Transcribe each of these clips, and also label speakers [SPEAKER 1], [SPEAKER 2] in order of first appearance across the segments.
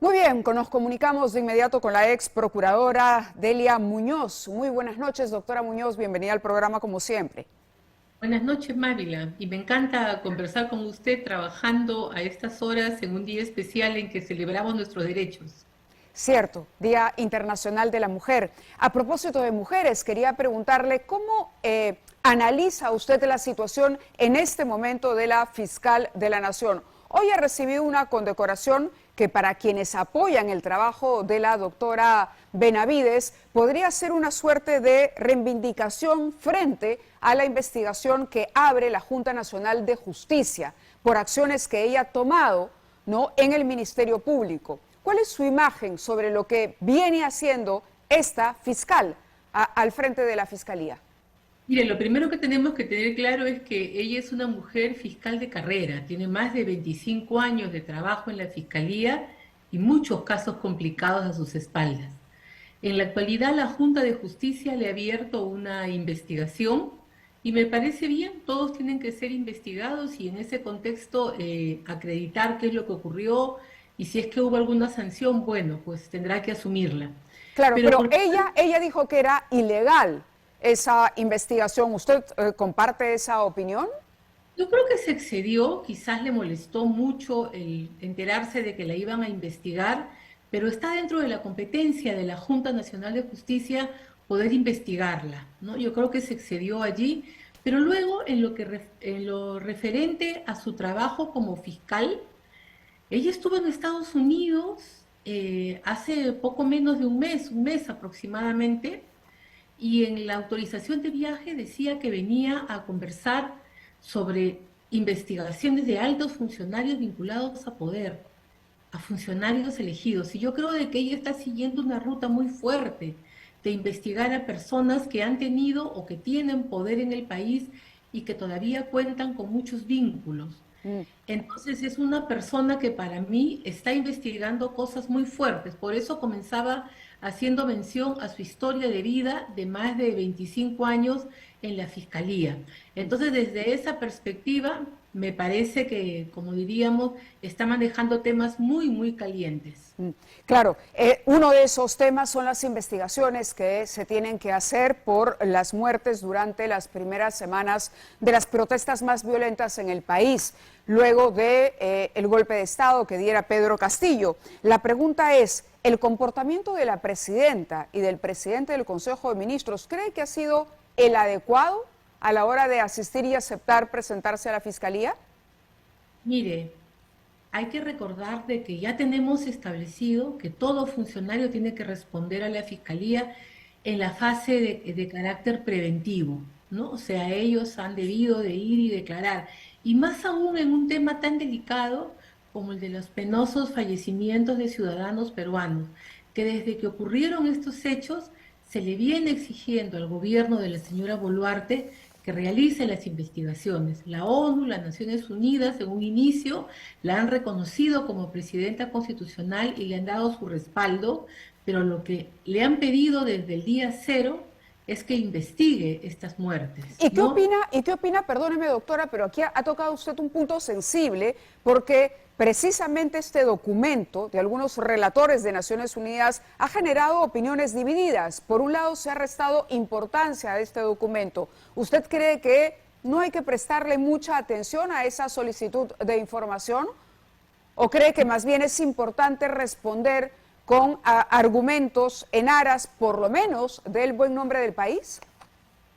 [SPEAKER 1] Muy bien, nos comunicamos de inmediato con la ex procuradora Delia Muñoz. Muy buenas noches, doctora Muñoz, bienvenida al programa como siempre.
[SPEAKER 2] Buenas noches, Mávila, y me encanta conversar con usted trabajando a estas horas en un día especial en que celebramos nuestros derechos.
[SPEAKER 1] Cierto, Día Internacional de la Mujer. A propósito de mujeres, quería preguntarle cómo analiza usted la situación en este momento de la fiscal de la Nación. Hoy ha recibido una condecoración que para quienes apoyan el trabajo de la doctora Benavides podría ser una suerte de reivindicación frente a la investigación que abre la Junta Nacional de Justicia por acciones que ella ha tomado, ¿no?, en el Ministerio Público. ¿Cuál es su imagen sobre lo que viene haciendo esta fiscal al frente de la Fiscalía?
[SPEAKER 2] Mire, lo primero que tenemos que tener claro es que ella es una mujer fiscal de carrera, tiene más de 25 años de trabajo en la Fiscalía y muchos casos complicados a sus espaldas. En la actualidad, la Junta de Justicia le ha abierto una investigación y me parece bien, todos tienen que ser investigados y en ese contexto acreditar qué es lo que ocurrió y si es que hubo alguna sanción, bueno, pues tendrá que asumirla.
[SPEAKER 1] Claro,
[SPEAKER 2] Pero
[SPEAKER 1] pero
[SPEAKER 2] por
[SPEAKER 1] ella dijo que era ilegal esa investigación. ¿Usted comparte esa opinión?
[SPEAKER 2] Yo creo que se excedió, quizás le molestó mucho el enterarse de que la iban a investigar, pero está dentro de la competencia de la Junta Nacional de Justicia poder investigarla, ¿no? Yo creo que se excedió allí, pero luego en lo referente a su trabajo como fiscal, ella estuvo en Estados Unidos hace poco menos de un mes aproximadamente, y en la autorización de viaje decía que venía a conversar sobre investigaciones de altos funcionarios vinculados a poder, a funcionarios elegidos. Y yo creo de que ella está siguiendo una ruta muy fuerte de investigar a personas que han tenido o que tienen poder en el país y que todavía cuentan con muchos vínculos.
[SPEAKER 1] Mm.
[SPEAKER 2] Entonces es una persona que para mí está investigando cosas muy fuertes. Por eso comenzaba haciendo mención a su historia de vida de más de 25 años en la Fiscalía. Entonces, desde esa perspectiva, me parece que, como diríamos, está manejando temas muy, muy calientes.
[SPEAKER 1] Claro, uno de esos temas son las investigaciones que se tienen que hacer por las muertes durante las primeras semanas de las protestas más violentas en el país, luego de el golpe de Estado que diera Pedro Castillo. La pregunta es, ¿el comportamiento de la presidenta y del presidente del Consejo de Ministros cree que ha sido el adecuado a la hora de asistir y aceptar presentarse a la Fiscalía?
[SPEAKER 2] Mire, hay que recordar de que ya tenemos establecido que todo funcionario tiene que responder a la Fiscalía en la fase de carácter preventivo, ¿no? O sea, ellos han debido de ir y declarar. Y más aún en un tema tan delicado como el de los penosos fallecimientos de ciudadanos peruanos, que desde que ocurrieron estos hechos se le viene exigiendo al gobierno de la señora Boluarte que realice las investigaciones. La ONU, las Naciones Unidas, en un inicio la han reconocido como presidenta constitucional y le han dado su respaldo, pero lo que le han pedido desde el día cero es que investigue estas muertes,
[SPEAKER 1] ¿Y qué
[SPEAKER 2] ¿no?
[SPEAKER 1] opina? ¿Y qué opina? Perdóneme, doctora, pero aquí ha tocado usted un punto sensible porque precisamente este documento de algunos relatores de Naciones Unidas ha generado opiniones divididas. Por un lado, se ha restado importancia a este documento. ¿Usted cree que no hay que prestarle mucha atención a esa solicitud de información? ¿O cree que más bien es importante responder con argumentos en aras, por lo menos, del buen nombre del país?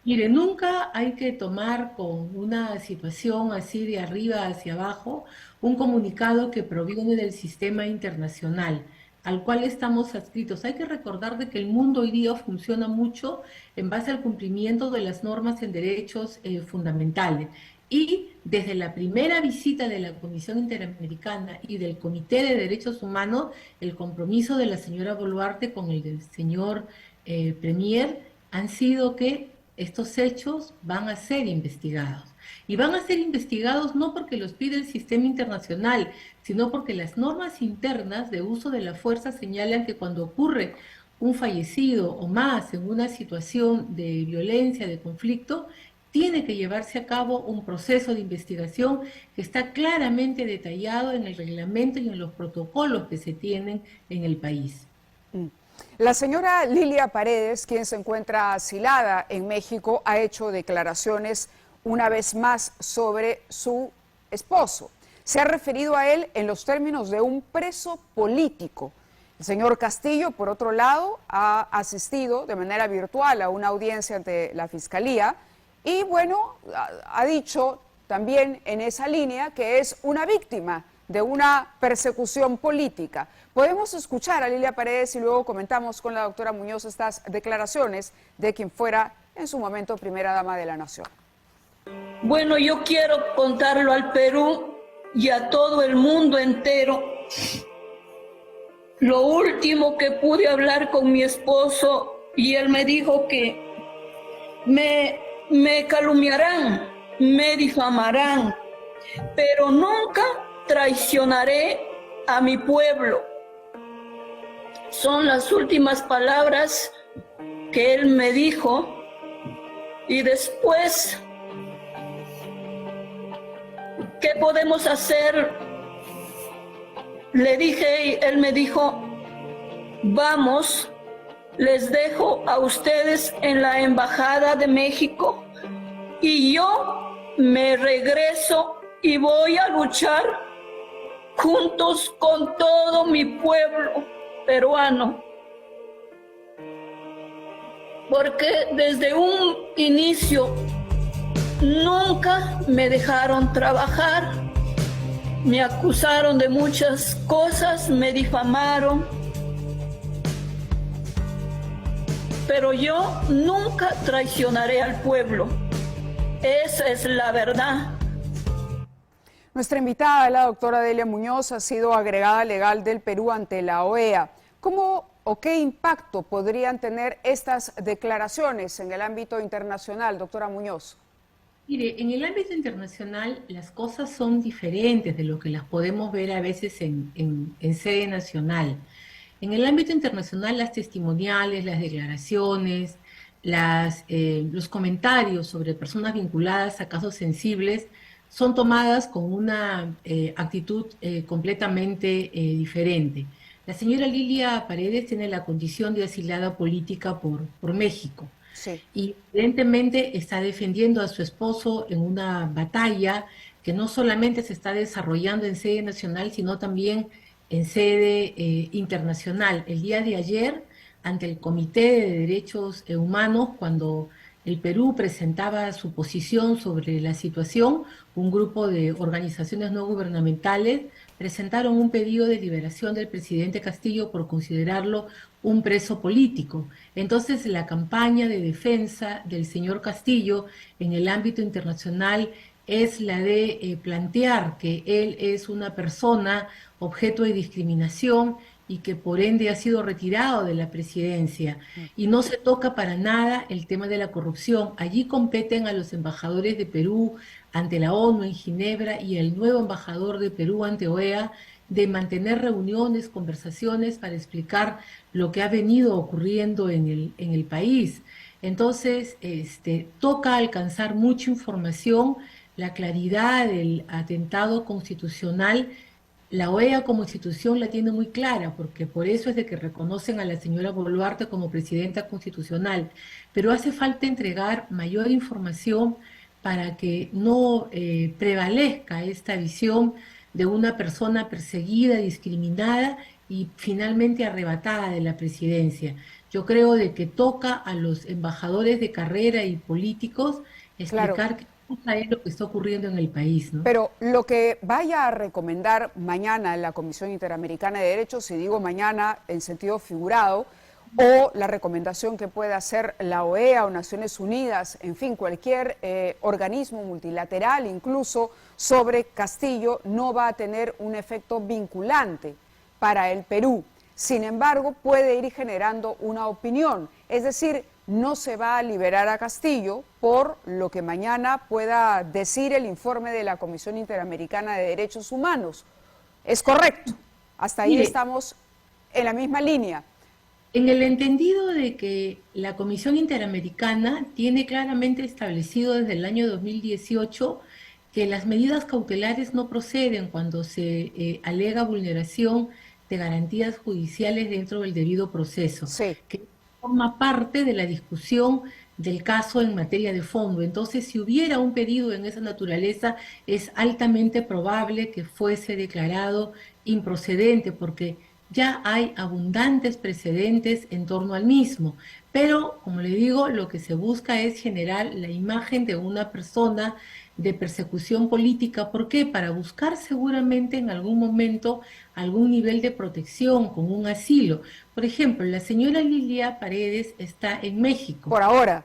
[SPEAKER 2] Mire, nunca hay que tomar con una situación así de arriba hacia abajo un comunicado que proviene del sistema internacional al cual estamos adscritos. Hay que recordar de que el mundo hoy día funciona mucho en base al cumplimiento de las normas en derechos fundamentales. Y desde la primera visita de la Comisión Interamericana y del Comité de Derechos Humanos, el compromiso de la señora Boluarte con el del señor Premier han sido que estos hechos van a ser investigados. Y van a ser investigados no porque los pide el sistema internacional, sino porque las normas internas de uso de la fuerza señalan que cuando ocurre un fallecido o más en una situación de violencia, de conflicto, tiene que llevarse a cabo un proceso de investigación que está claramente detallado en el reglamento y en los protocolos que se tienen en el país.
[SPEAKER 1] La señora Lilia Paredes, quien se encuentra asilada en México, ha hecho declaraciones una vez más sobre su esposo. Se ha referido a él en los términos de un preso político. El señor Castillo, por otro lado, ha asistido de manera virtual a una audiencia ante la Fiscalía y, bueno, ha dicho también en esa línea que es una víctima de una persecución política. Podemos escuchar a Lilia Paredes y luego comentamos con la doctora Muñoz estas declaraciones de quien fuera en su momento primera dama de la nación.
[SPEAKER 3] Bueno, yo quiero contarlo al Perú y a todo el mundo entero. Lo último que pude hablar con mi esposo y él me dijo que me calumniarán, me difamarán, pero nunca traicionaré a mi pueblo. Son las últimas palabras que él me dijo y después, ¿qué podemos hacer? Le dije y él me dijo, vamos, les dejo a ustedes en la Embajada de México y yo me regreso y voy a luchar juntos con todo mi pueblo peruano. Porque desde un inicio nunca me dejaron trabajar, me acusaron de muchas cosas, me difamaron, pero yo nunca traicionaré al pueblo. Esa es la verdad.
[SPEAKER 1] Nuestra invitada, la doctora Delia Muñoz, ha sido agregada legal del Perú ante la OEA. ¿Cómo o qué impacto podrían tener estas declaraciones en el ámbito internacional, doctora Muñoz?
[SPEAKER 2] Mire, en el ámbito internacional las cosas son diferentes de lo que las podemos ver a veces en sede nacional. En el ámbito internacional las testimoniales, las declaraciones, los comentarios sobre personas vinculadas a casos sensibles son tomadas con una actitud completamente diferente. La señora Lilia Paredes tiene la condición de asilada política por México.
[SPEAKER 1] Sí.
[SPEAKER 2] Y evidentemente está defendiendo a su esposo en una batalla que no solamente se está desarrollando en sede nacional, sino también en sede internacional. El día de ayer, ante el Comité de Derechos Humanos, cuando el Perú presentaba su posición sobre la situación, un grupo de organizaciones no gubernamentales presentaron un pedido de liberación del presidente Castillo por considerarlo un preso político. Entonces, la campaña de defensa del señor Castillo en el ámbito internacional es la de plantear que él es una persona objeto de discriminación y que por ende ha sido retirado de la presidencia. Y no se toca para nada el tema de la corrupción. Allí competen a los embajadores de Perú ante la ONU en Ginebra y el nuevo embajador de Perú ante OEA de mantener reuniones, conversaciones para explicar lo que ha venido ocurriendo en el país. Entonces, toca alcanzar mucha información, la claridad del atentado constitucional. La OEA como institución la tiene muy clara, porque por eso es de que reconocen a la señora Boluarte como presidenta constitucional, pero hace falta entregar mayor información para que no prevalezca esta visión de una persona perseguida, discriminada y finalmente arrebatada de la presidencia. Yo creo de que toca a los embajadores de carrera y políticos explicar
[SPEAKER 1] Claro.
[SPEAKER 2] qué cosa es lo que está ocurriendo en el país, ¿no?
[SPEAKER 1] Pero lo que vaya a recomendar mañana la Comisión Interamericana de Derechos, y digo mañana en sentido figurado, o la recomendación que pueda hacer la OEA o Naciones Unidas, en fin, cualquier organismo multilateral, incluso sobre Castillo, no va a tener un efecto vinculante para el Perú. Sin embargo, puede ir generando una opinión, es decir, no se va a liberar a Castillo por lo que mañana pueda decir el informe de la Comisión Interamericana de Derechos Humanos. ¿Es correcto? Hasta ahí
[SPEAKER 2] Mire,
[SPEAKER 1] estamos en la misma línea.
[SPEAKER 2] En el entendido de que la Comisión Interamericana tiene claramente establecido desde el año 2018 que las medidas cautelares no proceden cuando se alega vulneración de garantías judiciales dentro del debido proceso,
[SPEAKER 1] Sí.
[SPEAKER 2] que forma parte de la discusión del caso en materia de fondo. Entonces, si hubiera un pedido en esa naturaleza, es altamente probable que fuese declarado improcedente, porque ya hay abundantes precedentes en torno al mismo. Pero, como le digo, lo que se busca es generar la imagen de una persona de persecución política. ¿Por qué? Para buscar seguramente en algún momento algún nivel de protección con un asilo. Por ejemplo, la señora Lilia Paredes está en México
[SPEAKER 1] Por ahora.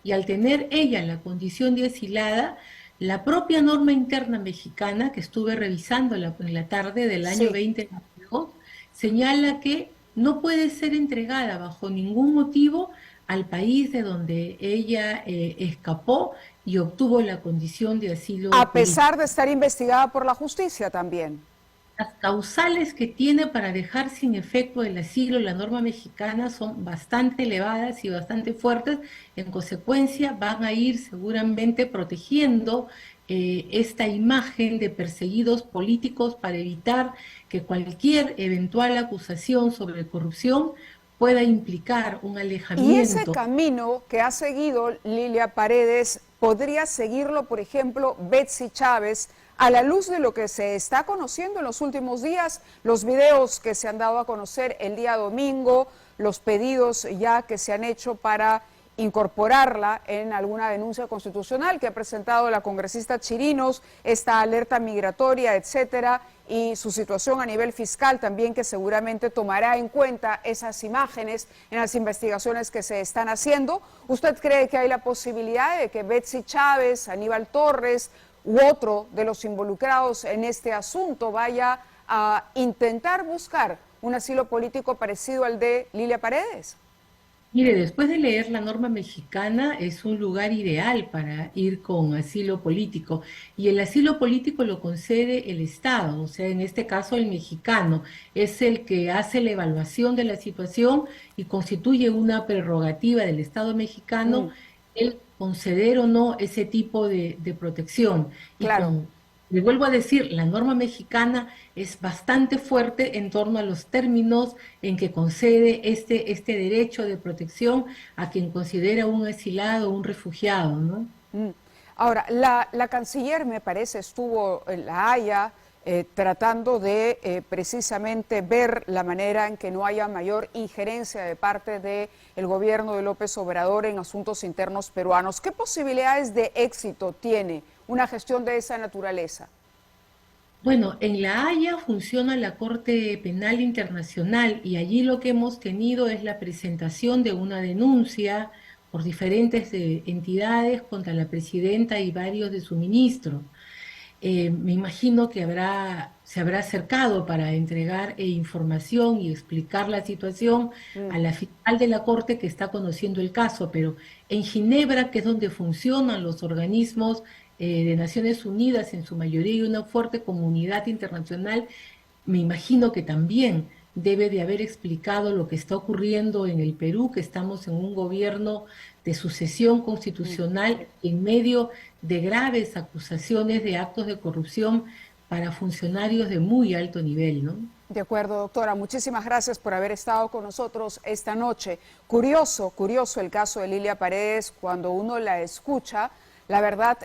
[SPEAKER 2] y al tener ella la condición de asilada, la propia norma interna mexicana, que estuve revisando en la tarde del año
[SPEAKER 1] Sí.
[SPEAKER 2] 2022, señala que no puede ser entregada bajo ningún motivo al país de donde ella escapó y obtuvo la condición de asilo
[SPEAKER 1] A
[SPEAKER 2] político.
[SPEAKER 1] pesar de estar investigada por la justicia también.
[SPEAKER 2] Las causales que tiene para dejar sin efecto el asilo la norma mexicana son bastante elevadas y bastante fuertes. En consecuencia, van a ir seguramente protegiendo esta imagen de perseguidos políticos para evitar que cualquier eventual acusación sobre corrupción pueda implicar un
[SPEAKER 1] Y ese
[SPEAKER 2] alejamiento.
[SPEAKER 1] camino que ha seguido Lilia Paredes, ¿podría seguirlo, por ejemplo, Betsy Chávez, a la luz de lo que se está conociendo en los últimos días, los videos que se han dado a conocer el día domingo, los pedidos ya que se han hecho para incorporarla en alguna denuncia constitucional que ha presentado la congresista Chirinos, esta alerta migratoria, etcétera, y su situación a nivel fiscal también, que seguramente tomará en cuenta esas imágenes en las investigaciones que se están haciendo? ¿Usted cree que hay la posibilidad de que Betsy Chávez, Aníbal Torres u otro de los involucrados en este asunto vaya a intentar buscar un asilo político parecido al de Lilia Paredes?
[SPEAKER 2] Mire, después de leer la norma mexicana, es un lugar ideal para ir con asilo político. Y el asilo político lo concede el Estado, o sea, en este caso el mexicano, es el que hace la evaluación de la situación y constituye una prerrogativa del Estado mexicano el conceder o no ese tipo de protección. Y
[SPEAKER 1] Claro.
[SPEAKER 2] le vuelvo a decir, la norma mexicana es bastante fuerte en torno a los términos en que concede este derecho de protección a quien considera un asilado o un refugiado, ¿no?
[SPEAKER 1] Ahora, la canciller, me parece, estuvo en La Haya tratando de precisamente ver la manera en que no haya mayor injerencia de parte del gobierno de López Obrador en asuntos internos peruanos. ¿Qué posibilidades de éxito tiene una gestión de esa naturaleza?
[SPEAKER 2] Bueno, en La Haya funciona la Corte Penal Internacional y allí lo que hemos tenido es la presentación de una denuncia por diferentes entidades contra la presidenta y varios de sus ministros. Me imagino que se habrá acercado para entregar información y explicar la situación a la fiscal de la Corte que está conociendo el caso, pero en Ginebra, que es donde funcionan los organismos de Naciones Unidas, en su mayoría hay una fuerte comunidad internacional, me imagino que también debe de haber explicado lo que está ocurriendo en el Perú, que estamos en un gobierno de sucesión constitucional en medio de graves acusaciones de actos de corrupción para funcionarios de muy alto nivel, ¿no?
[SPEAKER 1] De acuerdo, doctora. Muchísimas gracias por haber estado con nosotros esta noche. Curioso, curioso el caso de Lilia Paredes. Cuando uno la escucha, la verdad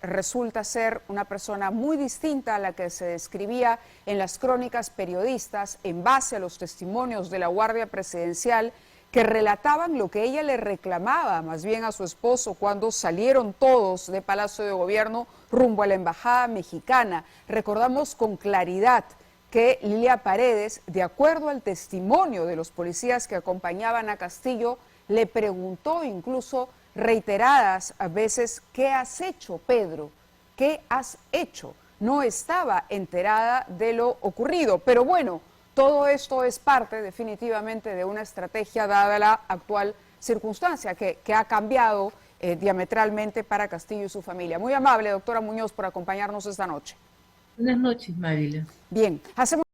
[SPEAKER 1] resulta ser una persona muy distinta a la que se describía en las crónicas periodistas en base a los testimonios de la Guardia Presidencial, que relataban lo que ella le reclamaba más bien a su esposo cuando salieron todos de Palacio de Gobierno rumbo a la Embajada Mexicana. Recordamos con claridad que Lilia Paredes, de acuerdo al testimonio de los policías que acompañaban a Castillo, le preguntó incluso reiteradas veces: ¿qué has hecho, Pedro? ¿Qué has hecho? No estaba enterada de lo ocurrido, pero bueno, todo esto es parte definitivamente de una estrategia dada la actual circunstancia que ha cambiado diametralmente para Castillo y su familia. Muy amable, doctora Muñoz, por acompañarnos esta noche.
[SPEAKER 2] Buenas noches, Mávila.
[SPEAKER 1] Bien, hacemos